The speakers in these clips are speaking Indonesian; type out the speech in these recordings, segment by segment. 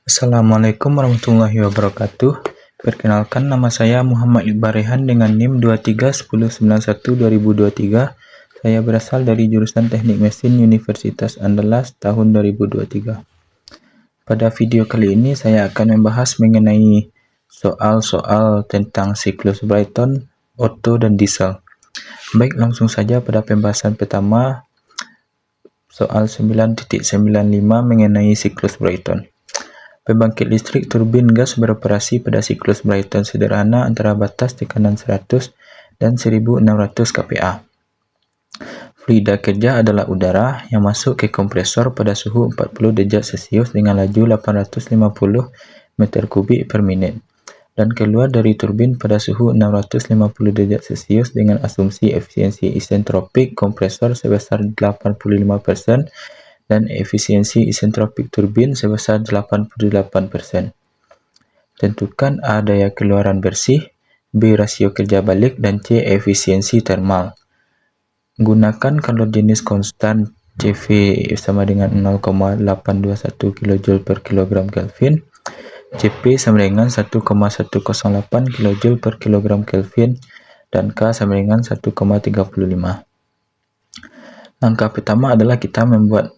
Assalamualaikum warahmatullahi wabarakatuh. Perkenalkan, nama saya Muhammad Iqbal Rehan dengan NIM 231091-2023. Saya berasal dari jurusan Teknik Mesin Universitas Andalas tahun 2023. Pada video kali ini saya akan membahas mengenai soal-soal tentang siklus Brayton, Otto, dan diesel. Baik, langsung saja pada pembahasan pertama, soal 9.95 mengenai siklus Brayton. Pembangkit listrik turbin gas beroperasi pada siklus Brayton sederhana antara batas tekanan 100 dan 1600 kPa. Fluida kerja adalah udara yang masuk ke kompresor pada suhu 40 derajat Celcius dengan laju 850 meter kubik per minit dan keluar dari turbin pada suhu 650 derajat Celcius dengan asumsi efisiensi isentropik kompresor sebesar 85% dan efisiensi isentropik turbin sebesar 88%. Tentukan A daya keluaran bersih, B rasio kerja balik, dan C efisiensi termal. Gunakan kalor jenis konstan CV sama dengan 0,821 kJ per kilogram Kelvin, CP sama dengan 1,108 kJ per kilogram Kelvin, dan K sama dengan 1,35. Langkah pertama adalah kita membuat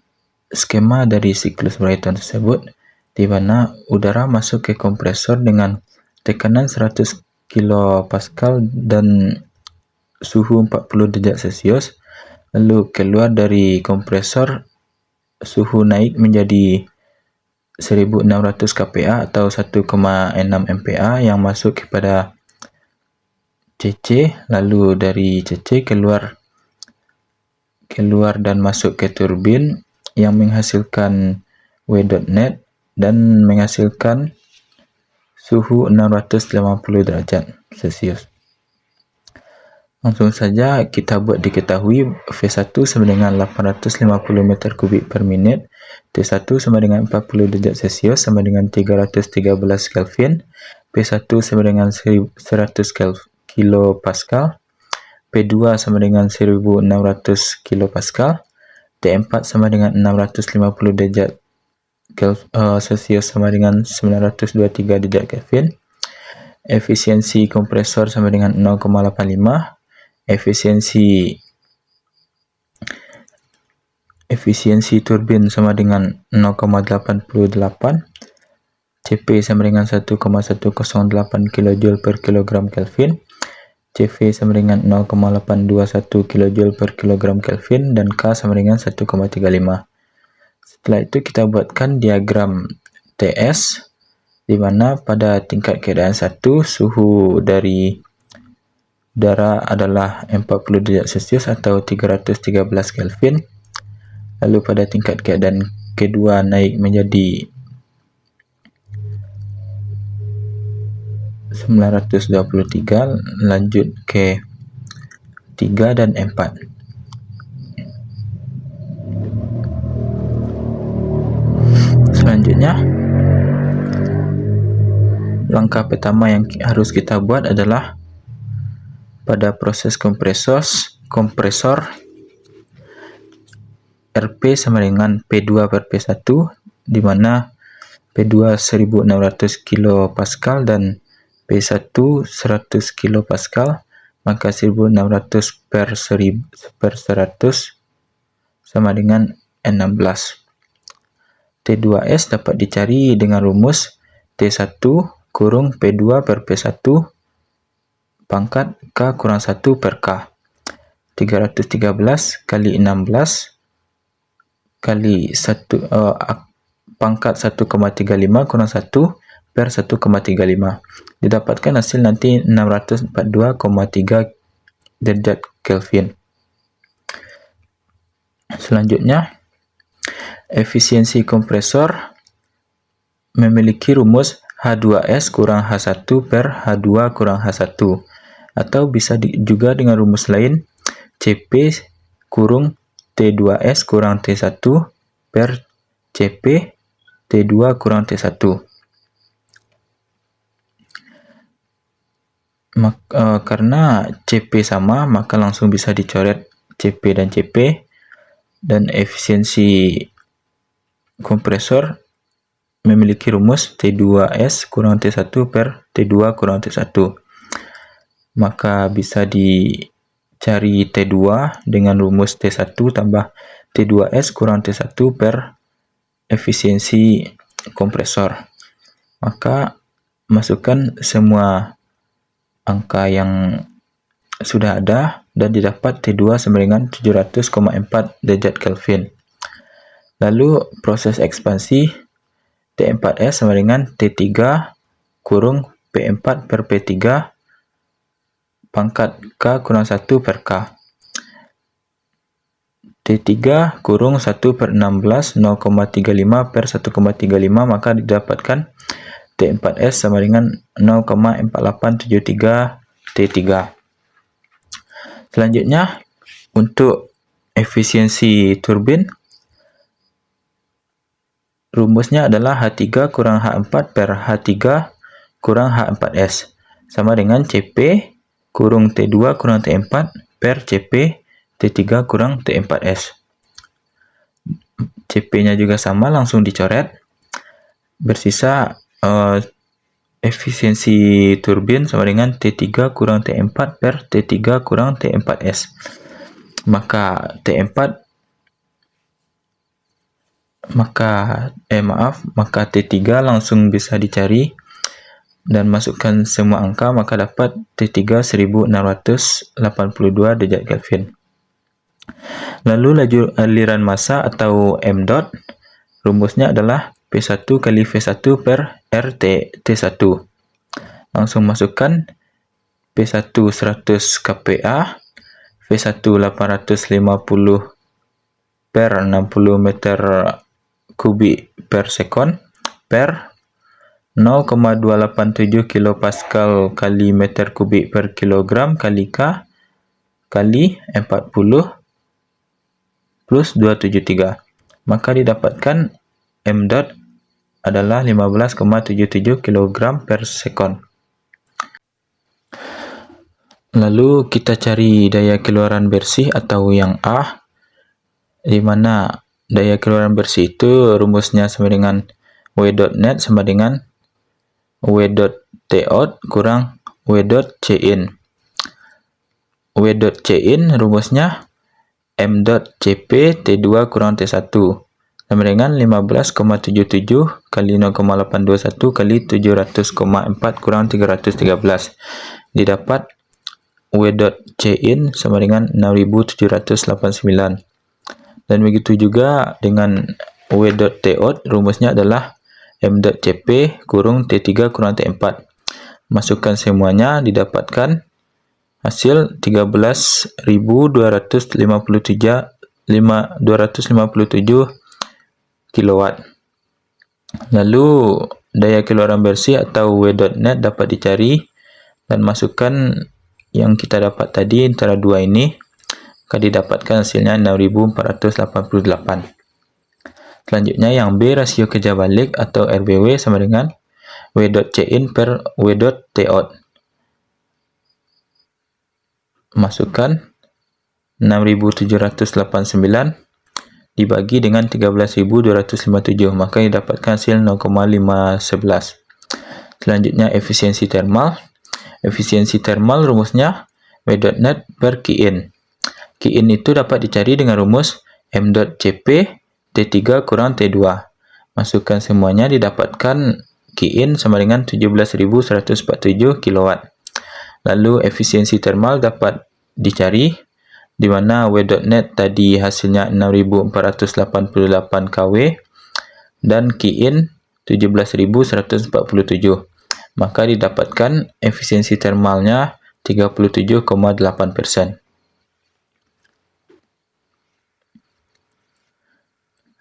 skema dari siklus Brayton tersebut, di mana udara masuk ke kompresor dengan tekanan 100 kPa dan suhu 40 derajat Celcius, lalu keluar dari kompresor suhu naik menjadi 1600 kPa atau 1,6 MPa yang masuk kepada CC, lalu dari CC keluar dan masuk ke turbin yang menghasilkan W.net dan menghasilkan suhu 680 derajat Celcius. Langsung saja kita buat diketahui V1 sama dengan 850 meter kubik per minit, T1 sama dengan 40 derajat Celcius sama dengan 313 Kelvin, P1 sama dengan 100 kilopascal, P2 sama dengan 1600 kilopascal, T4 sama dengan 650 derajat Celcius sama dengan 923 derajat Kelvin. Efisiensi kompresor sama dengan 0,85. Efisiensi turbin sama dengan 0,88. CP sama dengan 1,108 kJ per kilogram Kelvin. CV sama dengan 0,821 kJ per kilogram Kelvin, dan K sama dengan 1,35. Setelah itu kita buatkan diagram TS, di mana pada tingkat keadaan 1 suhu dari udara adalah 40 derajat Celcius atau 313 Kelvin. Lalu pada tingkat keadaan kedua naik menjadi 923, lanjut ke 3 dan 4. Selanjutnya, langkah pertama yang harus kita buat adalah pada proses kompresor RP sama dengan P2 per P1, di mana P2 1600 kilopascal dan P1 100 kilopascal, maka 1600 per 100 sama dengan 16. T2S dapat dicari dengan rumus T1 kurung P2 per P1 pangkat K kurang 1 per K. 313 kali 16 kali 1 pangkat 1,35 kurang 1 per 1,35. Didapatkan hasil nanti 642,3 derajat Kelvin. Selanjutnya, efisiensi kompresor memiliki rumus H2S kurang H1 per H2 kurang H1, atau bisa juga dengan rumus lain CP kurung T2S kurang T1 per CP T2 kurang T1. Karena CP sama, maka langsung bisa dicoret CP dan CP, dan efisiensi kompresor memiliki rumus T2S kurang T1 per T2 kurang T1. Maka bisa dicari T2 dengan rumus T1 tambah T2S kurang T1 per efisiensi kompresor. Maka masukkan semua angka yang sudah ada dan didapat T2 sama dengan 700,4 derajat Kelvin. Lalu proses ekspansi T4S sama dengan T3 kurung P4 per P3 pangkat K kurang 1 per K. T3 kurung 1 per 16 0,35 per 1,35, maka didapatkan T4S sama dengan 0,4873 T3. Selanjutnya untuk efisiensi turbin, rumusnya adalah H3 kurang H4 per H3 kurang H4S sama dengan CP kurung T2 kurang T4 per CP T3 kurang T4S. CP-nya juga sama, langsung dicoret. Bersisa efisiensi turbin sama dengan T3 kurang T4 per T3 kurang T4S. Maka T3 langsung bisa dicari dan masukkan semua angka, maka dapat T3 1682 derajat Kelvin. Lalu laju aliran massa atau M dot, rumusnya adalah P1 kali V1 per RT1. Langsung masukkan P1 100 kPa, V1 850 per 60 meter kubik per sekon per 0,287 kilopascal kali meter kubik per kilogram kali K kali 40 plus 273. Maka didapatkan M dot adalah 15,77 kg per sekon. Lalu kita cari daya keluaran bersih atau yang A, di mana daya keluaran bersih itu rumusnya sama dengan W dot net sama dengan W dot Tout kurang W dot Cin. W dot Cin rumusnya M dot Cp T2 kurang T1 sama dengan 15,77 kali 0,821 kali 700,4 kurang 313. Didapat W dot Cin sama dengan 6789. Dan begitu juga dengan W dot Tout, rumusnya adalah M dot Cp kurung T3 kurang T4. Masukkan semuanya, didapatkan hasil 13.257 kW. Lalu daya keluaran bersih atau W dot net dapat dicari dan masukkan yang kita dapat tadi antara dua ini, maka didapatkan hasilnya 6.488. Selanjutnya yang B, rasio kerja balik atau RBW sama dengan W dot Cin per W dot Tout. Masukkan 6.789 dibagi dengan 13.257, maka didapatkan hasil 0,511. Selanjutnya efisiensi termal. Efisiensi termal rumusnya W dot net per Qin. Qin itu dapat dicari dengan rumus M dot Cp T3 kurang T2. Masukkan semuanya, didapatkan Qin sama dengan 17.147 kW. Lalu efisiensi termal dapat dicari, di mana W dot net tadi hasilnya 6.488 kW dan Qin 17.147. Maka didapatkan efisiensi termalnya 37,8%.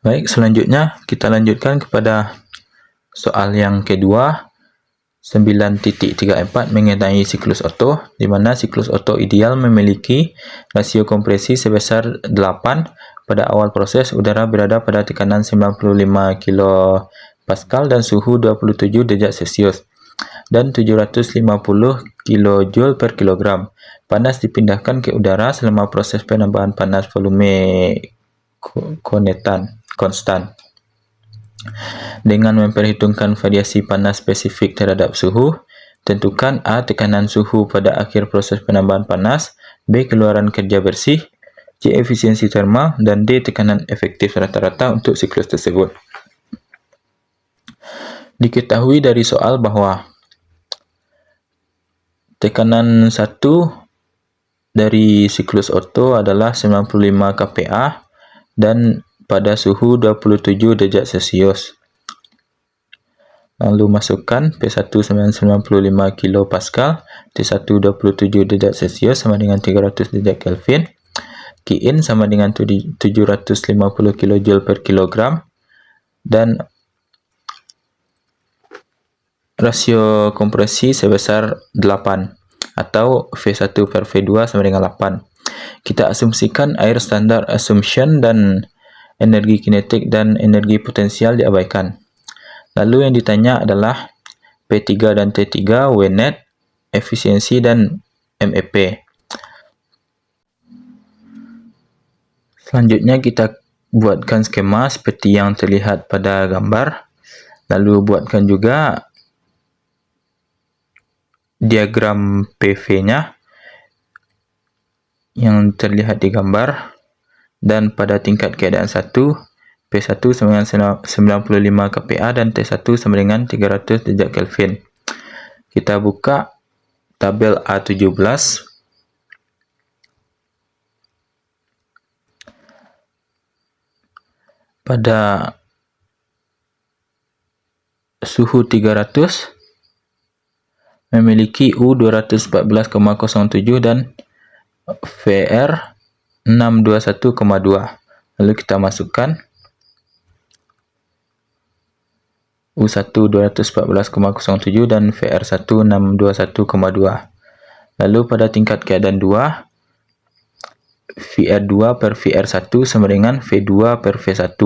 Baik, selanjutnya kita lanjutkan kepada soal yang kedua, 9.34 mengenai siklus Otto, di mana siklus Otto ideal memiliki rasio kompresi sebesar 8. Pada awal proses, udara berada pada tekanan 95 kPa dan suhu 27 derajat Celcius dan 750 kJ per kilogram. Panas dipindahkan ke udara selama proses penambahan panas volume konstan. Dengan memperhitungkan variasi panas spesifik terhadap suhu, tentukan A. tekanan suhu pada akhir proses penambahan panas, B. keluaran kerja bersih, C. efisiensi termal, dan D. tekanan efektif rata-rata untuk siklus tersebut. Diketahui dari soal bahawa tekanan 1 dari siklus Otto adalah 95 kPa dan pada suhu 27 derajat Celsius. Lalu masukkan P1 995 kilopascal, T1 27 derajat Celsius sama dengan 300 derajat Kelvin. Qin sama dengan 750 kJ per kilogram dan rasio kompresi sebesar 8 atau V1 per V2 sama dengan 8. Kita asumsikan air standar assumption dan energi kinetik dan energi potensial diabaikan. Lalu yang ditanya adalah P3 dan T3, Wnet, efisiensi dan MEP. Selanjutnya kita buatkan skema seperti yang terlihat pada gambar. Lalu buatkan juga diagram PV-nya yang terlihat di gambar, dan pada tingkat keadaan 1, P1 sama dengan 95 kPa dan T1 sama dengan 300 derajat Kelvin. Kita buka tabel A17. Pada suhu 300 memiliki U 214,07 dan VR 621,2. Lalu kita masukkan U1 214,07 dan VR1 621,2. Lalu pada tingkat keadaan 2, VR2 per VR1 sama dengan V2 per V1.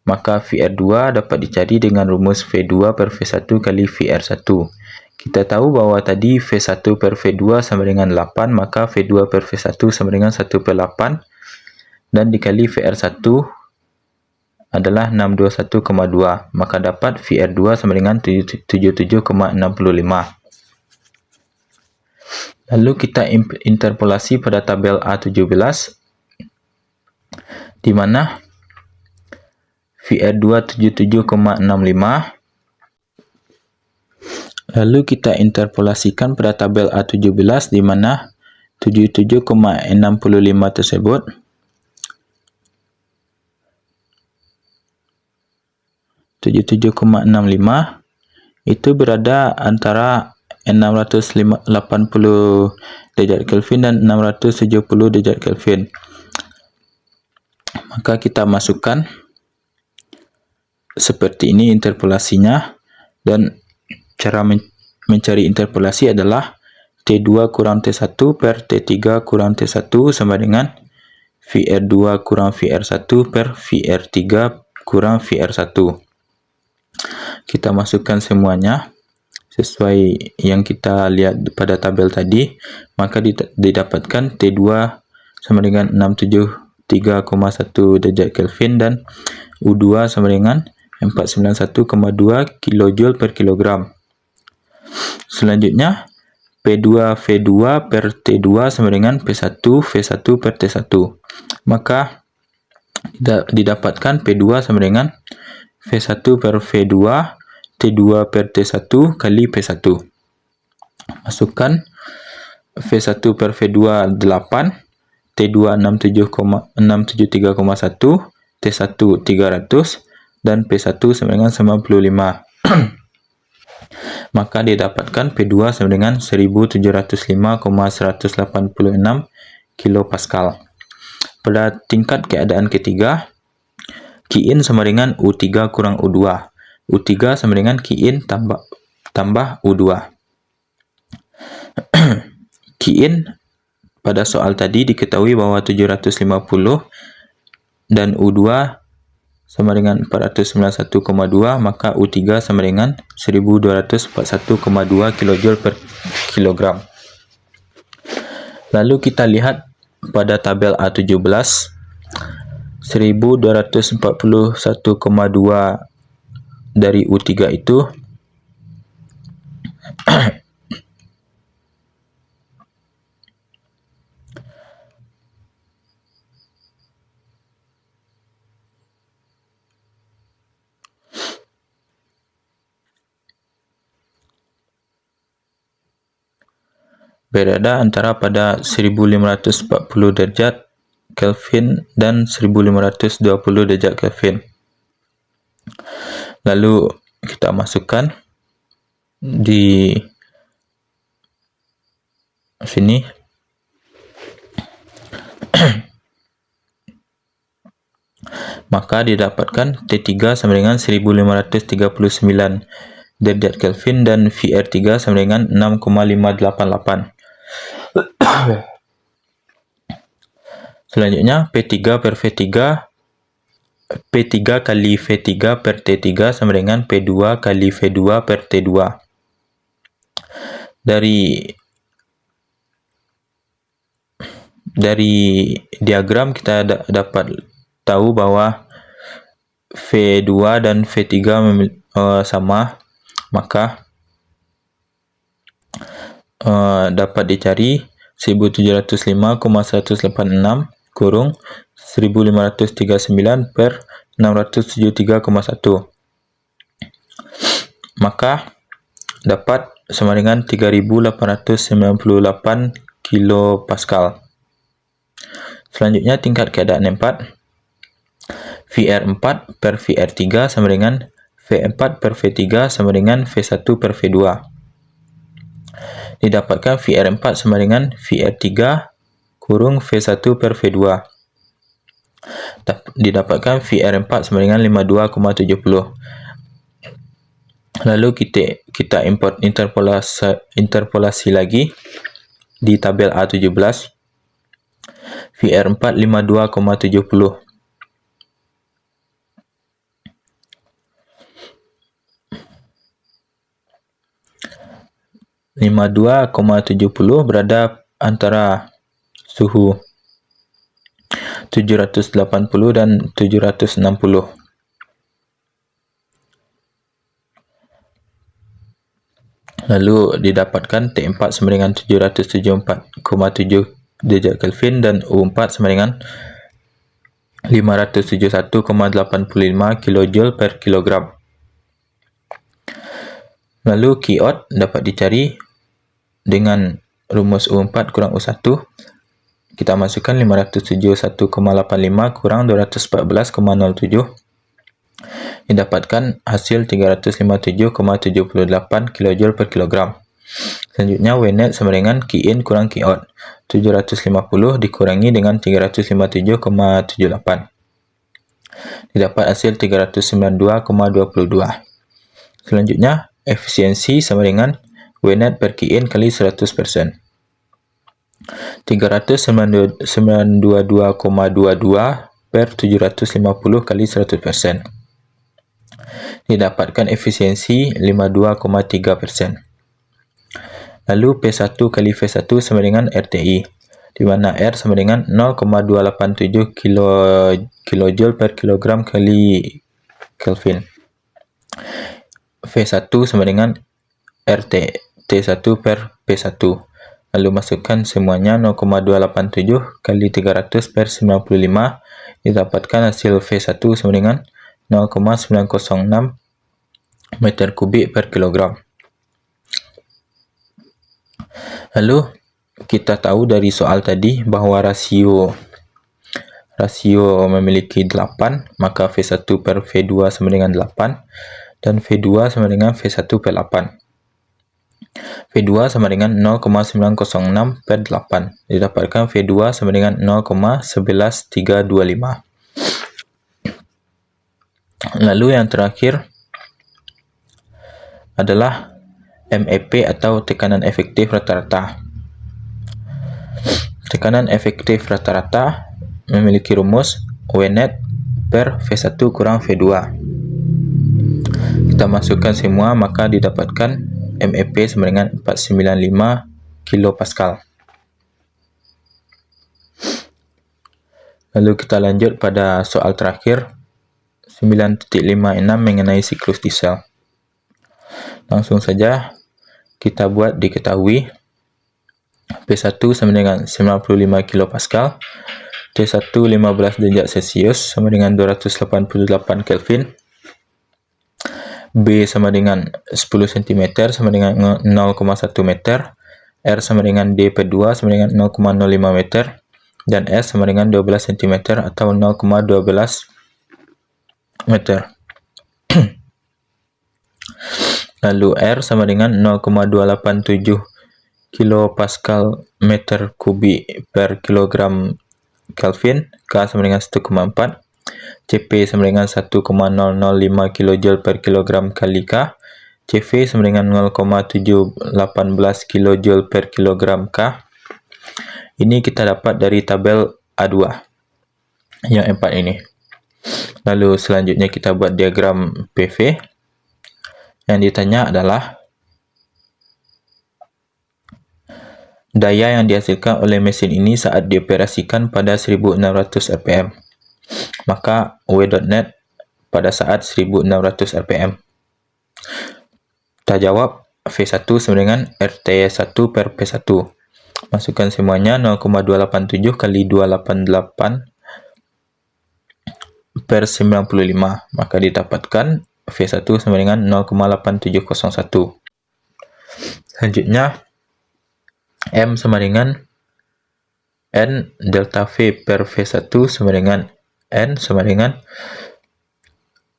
Maka VR2 dapat dicari dengan rumus V2 per V1 kali VR1. Kita tahu bahawa tadi V1 per V2 sama dengan 8, maka V2 per V1 sama dengan 1 per 8. Dan dikali VR1 adalah 621,2. Maka dapat VR2 sama dengan 77,65. Lalu kita interpolasi pada tabel A17, di mana VR2 77,65. Lalu kita interpolasikan pada tabel A17 di mana 77,65 tersebut itu berada antara 680 derajat Kelvin dan 670 derajat Kelvin. Maka kita masukkan seperti ini interpolasinya, dan cara mencari interpolasi adalah T2 kurang T1 per T3 kurang T1 sama dengan VR2 kurang VR1 per VR3 kurang VR1. Kita masukkan semuanya sesuai yang kita lihat pada tabel tadi, maka didapatkan T2 sama dengan 673,1 derajat Kelvin dan U2 sama dengan 491,2 kJ per kilogram. Selanjutnya, P2 V2 per T2 sama dengan P1 V1 per T1. Maka didapatkan P2 sama dengan V1 per V2 T2 per T1 kali P1. Masukkan V1 per V2 8, T2 673,1, T1 300 dan P1 sama dengan 95. Maka didapatkan P2 sama dengan 1705,186 kilopascal. Pada tingkat keadaan ketiga, Qin sama dengan U3 kurang U2. U3 sama dengan Qin tambah U2. Qin pada soal tadi diketahui bahwa 750 dan U2 sama dengan 491,2, maka U3 sama dengan 1241,2 kJ per kilogram. Lalu kita lihat pada tabel A17, 1241,2 dari U3 itu berada antara pada 1540 derajat Kelvin dan 1520 derajat Kelvin. Lalu kita masukkan di sini maka didapatkan T3 sama dengan 1539 derajat Kelvin dan VR3 sama dengan 6,588. Selanjutnya P3 per V3, P3 kali V3 per T3 sama dengan P2 kali V2 per T2. Dari diagram kita dapat tahu bahwa V2 dan V3 sama, maka dapat dicari 1705,186 kurung 1539 per 673,1, maka dapat sama dengan 3898 kilopascal. Selanjutnya tingkat keadaan 4, VR4 per VR3 sama dengan V4 per V3 sama dengan V1 per V2. Didapatkan VR4 sama dengan VR3 kurung V1 per V2. Didapatkan VR4 sama dengan 52,70. Lalu kita import interpolasi lagi di tabel A17. VR4 52,70. berada antara suhu 780 dan 760. Lalu didapatkan T4 sama dengan 774,7 derajat Kelvin dan U4 sama dengan 571,85 kilojoule per kilogram. Lalu Q-OUT dapat dicari dengan rumus U4 kurang U1. Kita masukkan 571,85 kurang 214,07. Didapatkan hasil 357,78 kilojoule per kilogram. Selanjutnya Wnet sama dengan Qin kurang Qout. 750 dikurangi dengan 357,78. Didapat hasil 392,22. Selanjutnya efisiensi sama dengan Wnet per Qin kali 100%. 392,22 per 750 kali 100%. Didapatkan efisiensi 52,3%. Lalu P1 kali V1 sama dengan RTI, di mana R sama dengan 0,287 kilojoule per kilogram kali Kelvin. V1 sama dengan RT, T1 per P1. Lalu masukkan semuanya 0,287 kali 300 per 95. Didapatkan hasil V1 sama dengan 0,906 meter kubik per kilogram. Lalu kita tahu dari soal tadi bahwa rasio memiliki 8, maka V1 per V2 sama dengan 8 dan V2 sama dengan V1 per 8. V2 sama dengan 0,906 per 8. Didapatkan V2 sama dengan 0,11325. Lalu yang terakhir adalah MEP atau tekanan efektif rata-rata. Tekanan efektif rata-rata memiliki rumus Wnet per V1 kurang V2. Kita masukkan semua, maka didapatkan MEP sama dengan 495 kilopascal. Lalu kita lanjut pada soal terakhir. 9.56 mengenai siklus diesel. Langsung saja kita buat diketahui. P1 sama dengan 95 kPa, T1 15 derajat Celcius sama dengan 288 Kelvin, B sama dengan 10 cm sama dengan 0,1 meter, R sama dengan D per 2 sama dengan 0,05 meter, dan S sama dengan 12 cm atau 0,12 meter. Lalu R sama dengan 0,287 kilopascal meter kubik per kilogram Kelvin, K sama dengan 1,4, Cp sama dengan 1,005 kJ per kilogram kali K, Cv sama dengan 0,718 kJ per kilogram K. Ini kita dapat dari tabel A2 yang 4 ini. Lalu selanjutnya kita buat diagram PV. Yang ditanya adalah daya yang dihasilkan oleh mesin ini saat dioperasikan pada 1600 rpm. Maka W.net pada saat 1600 rpm. Kita jawab V1 sama dengan RT1 per P1. Masukkan semuanya 0,287 kali 288 per 95. Maka didapatkan V1 sama dengan 0,8701. Selanjutnya M sama dengan N delta V per V1 sama dengan N sama dengan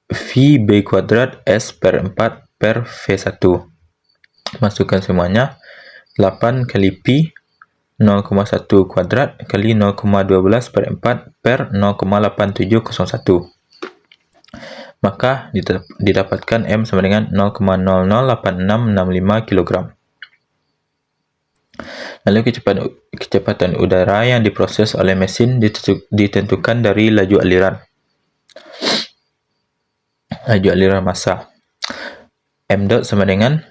V B kuadrat S per 4 per V1. Masukkan semuanya 8 kali Pi 0,1 kuadrat kali 0,12 per 4 per 0,8701. Maka didapatkan M sama dengan 0,008665 kg. Lalu kecepatan udara yang diproses oleh mesin ditentukan dari laju aliran. Laju aliran massa. M dot sama dengan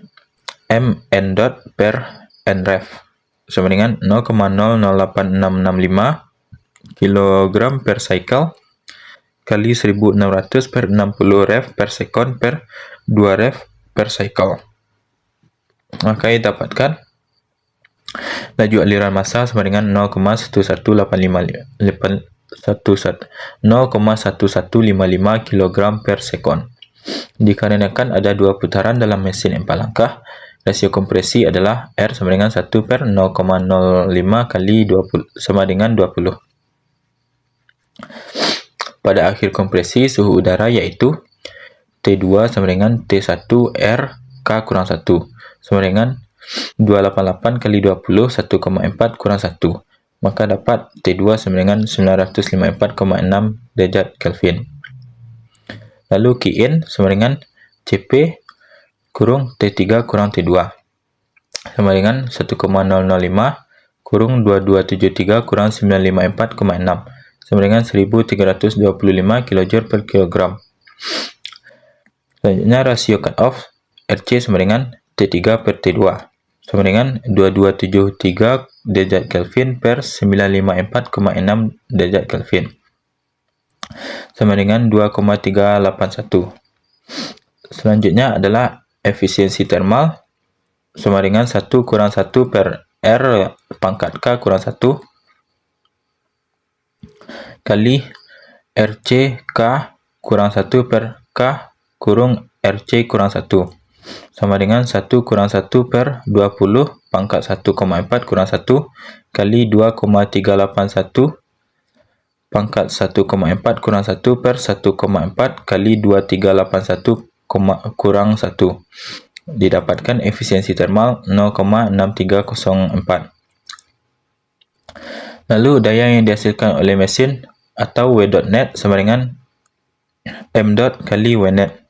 M N dot per N ref sama dengan 0,008665 kg per cycle kali 1600 per 60 ref per second per 2 ref per cycle. Maka dapatkan laju aliran massa sama dengan 0,1155 kg per second. Dikarenakan ada dua putaran dalam mesin 4 langkah, rasio kompresi adalah R sama dengan 1 per 0,05 kali 20 sama dengan 20. Pada akhir kompresi, suhu udara yaitu T2 sama dengan T1 R K kurang 1 sama dengan 288 kali 20 1,4 kurang 1. Maka dapat T2 sama dengan 954,6 derajat Kelvin. Lalu Qin sama dengan Cp kurung T3 kurang T2 sama dengan 1,005 kurung 2273 kurang 954,6 sama dengan 1325 kJ per kilogram. Selanjutnya rasio cut off Rc sama dengan T3 per T2 sama dengan 2273 derajat Kelvin per 954,6 derajat Kelvin sama dengan 2,381. Selanjutnya adalah efisiensi termal sama dengan 1 kurang 1 per R pangkat K kurang 1 kali RC K kurang 1 per K kurung RC kurang 1 sama dengan 1 kurang 1 per 20 pangkat 1,4 kurang 1 kali 2,381 pangkat 1,4 kurang 1 per 1,4 kali 2381 kurang 1. Didapatkan efisiensi termal 0,6304. Lalu daya yang dihasilkan oleh mesin atau W.net sama dengan M dot kali W.net.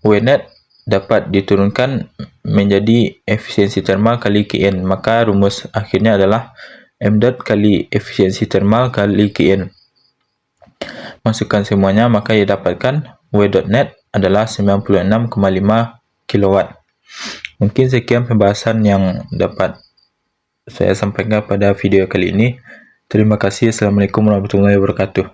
W.net dapat diturunkan menjadi efisiensi termal kali Qin. Maka rumus akhirnya adalah M dot kali efisiensi termal kali Qin. Masukkan semuanya, maka ia dapatkan W.net adalah 96,5 kW. Mungkin sekian pembahasan yang dapat saya sampaikan pada video kali ini. Terima kasih. Assalamualaikum warahmatullahi wabarakatuh.